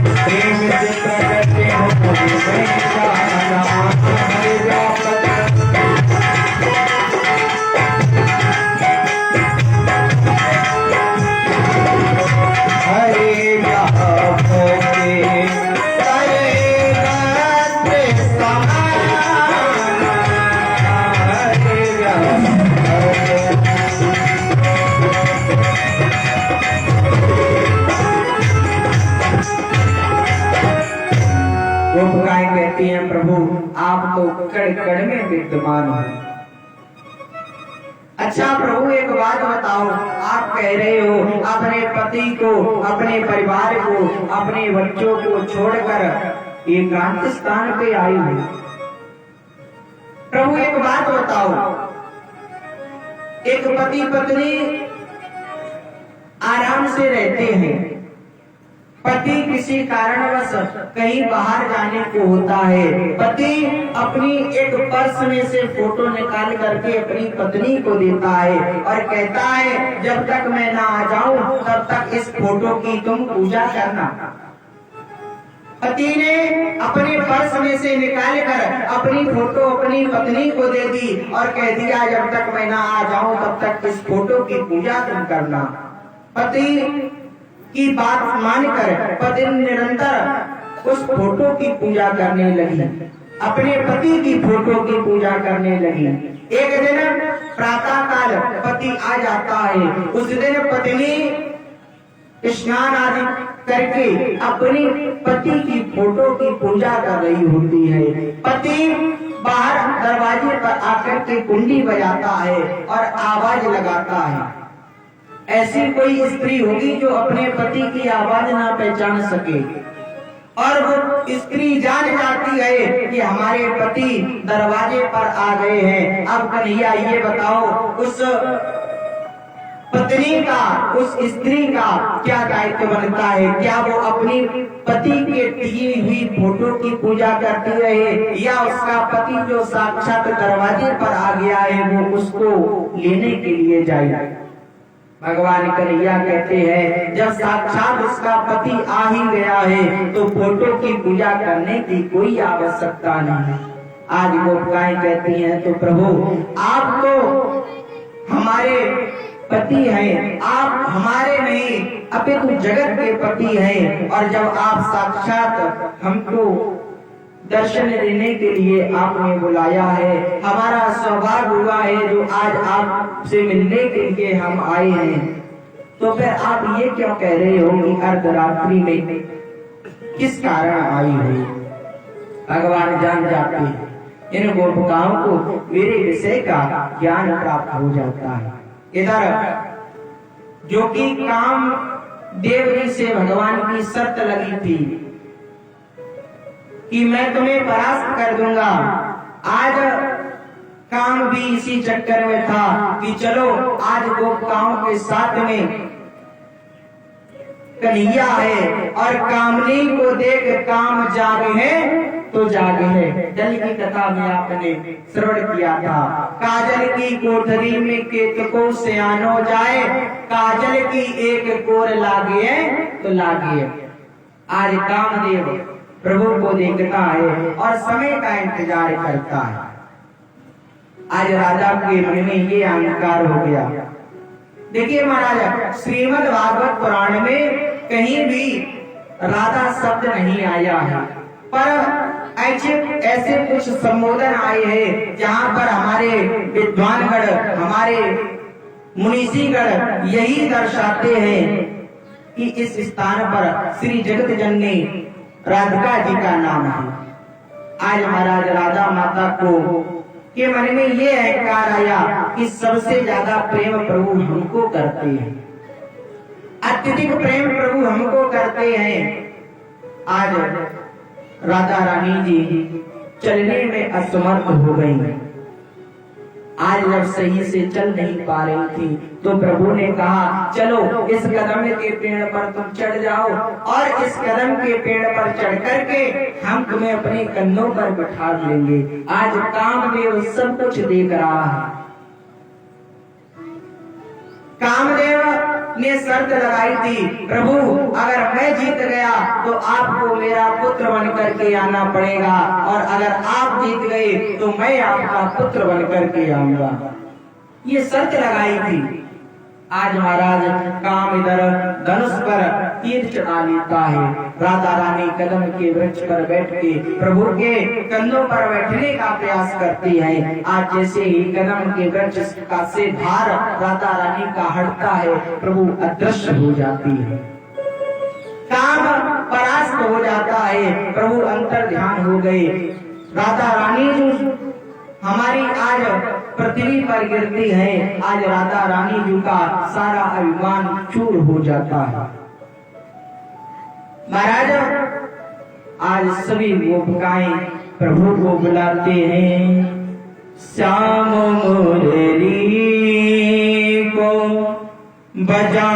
प्रेम से प्रगटे हो मुझे पहचाना हरि व्यापक हरि व्यापक गोपिकाएं कहती हैं प्रभु आप तो कण कण में विद्यमान हो। अच्छा प्रभु एक बात बताओ, आप कह रहे हो अपने पति को, अपने परिवार को, अपने बच्चों को छोड़कर एकांत स्थान पे आई हो। प्रभु एक बात बताओ, एक पति पत्नी आराम से रहते हैं, पति किसी कारणवश कहीं बाहर जाने को होता है, पति अपनी एक पर्स में से फोटो निकाल करके अपनी पत्नी को देता है और कहता है जब तक मैं ना आ जाऊं तब तक इस फोटो की तुम पूजा करना। पति ने अपने पर्स में से निकाल कर अपनी फोटो अपनी पत्नी को दे दी और कह दिया जब तक मैं ना आ जाऊं तब तक इस फोटो की पूजा तुम करना। पति की बात मानकर पत्नी निरंतर उस फोटो की पूजा करने लगी, अपने पति की फोटो की पूजा करने लगी। एक दिन प्रातः काल पति आ जाता है, उस दिन पत्नी स्नान आदि करके अपनी पति की फोटो की पूजा कर रही होती है। पति बाहर दरवाजे पर आकर के कुंडी बजाता है और आवाज लगाता है। ऐसी कोई स्त्री होगी जो अपने पति की आवाज ना पहचान सके, और वो स्त्री जान जाती है कि हमारे पति दरवाजे पर आ गए हैं। अब कन्हैया ये बताओ उस पत्नी का, उस स्त्री का क्या दायित्व बनता है? क्या वो अपनी पति के दी हुई फोटो की पूजा करती रहे या उसका पति जो साक्षात दरवाजे पर आ गया है वो उसको लेने के लिए जाए? भगवान कन्हैया कहते हैं जब साक्षात उसका पति आ ही गया है तो फोटो की पूजा करने की कोई आवश्यकता नहीं। आज गोपिकाएं कहती हैं तो प्रभु आप तो हमारे पति हैं, आप हमारे नहीं अपितु जगत के पति हैं, और जब आप साक्षात हमको दर्शन देने के लिए आपने बुलाया है, हमारा सौभाग्य हुआ है जो आज आपसे मिलने के लिए हम आए हैं, तो फिर आप ये क्यों कह रहे हो कि अर्धरात्रि में किस कारण आई हुई? भगवान जान जाते हैं इन गोपिकाओं को मेरे विषय का ज्ञान प्राप्त हो जाता है। इधर जो कि काम देव जी से भगवान की शर्त लगी थी कि मैं तुम्हें परास्त कर दूंगा, आज काम भी इसी चक्कर में था कि चलो आज गोपिकाओं के साथ में कन्हैया है और कामनी को देख काम जागे है तो जागे है। जल की कथा में आपने श्रवण किया था, काजल की कोठरी में केतको सयानो जाए, काजल की एक कोर लागे है तो लागे है। आज कामदेव प्रभु को देखता है और समय का इंतजार करता है। आज राजा के मन में ये अहंकार हो गया। देखिए महाराज, श्रीमद् भागवत पुराण में कहीं भी राधा शब्द नहीं आया है, पर ऐसे कुछ संबोधन आए हैं जहाँ पर हमारे विद्वानगण, हमारे मुनीषीगण यही दर्शाते हैं कि इस स्थान पर श्री जगत जननी राधिका जी का नाम है। आज महाराज राधा माता को के मन में ये अहंकार आया कि सबसे ज्यादा प्रेम प्रभु हमको करते हैं, अत्यधिक प्रेम प्रभु हमको करते हैं। आज राधा रानी जी चलने में असमर्थ हो गई। आज जब सही से चल नहीं पा रही थी तो प्रभु ने कहा चलो इस कदम के पेड़ पर तुम चढ़ जाओ और इस कदम के पेड़ पर चढ़ करके हम तुम्हें अपने कंधों पर बिठा लेंगे। आज कामदेव सब कुछ देख रहा है। कामदेव ने शर्त लगाई थी, प्रभु अगर मैं जीत गया तो आपको मेरा पुत्र बन करके आना पड़ेगा, और अगर आप जीत गए तो मैं आपका पुत्र बन करके आऊंगा। ये शर्त लगाई थी। आज महाराज काम इधर धनुष पर तीर चढ़ा लेता है। राधा रानी कदम के वृक्ष पर बैठ के प्रभु के कंधों पर बैठने का प्रयास करती है। आज जैसे ही कदम के वृक्ष का से भार राधा रानी का हटता है, प्रभु अदृश्य हो जाती है, काम परास्त हो जाता है, प्रभु अंतर ध्यान हो गए। राधा रानी जो हमारी आज पृथ्वी पर गिरती है, आज राधा रानी जी का सारा अभिमान चूर हो जाता है। महाराज आज सभी गोपिकाएं प्रभु को बुलाते हैं, श्याम मुरली को बजा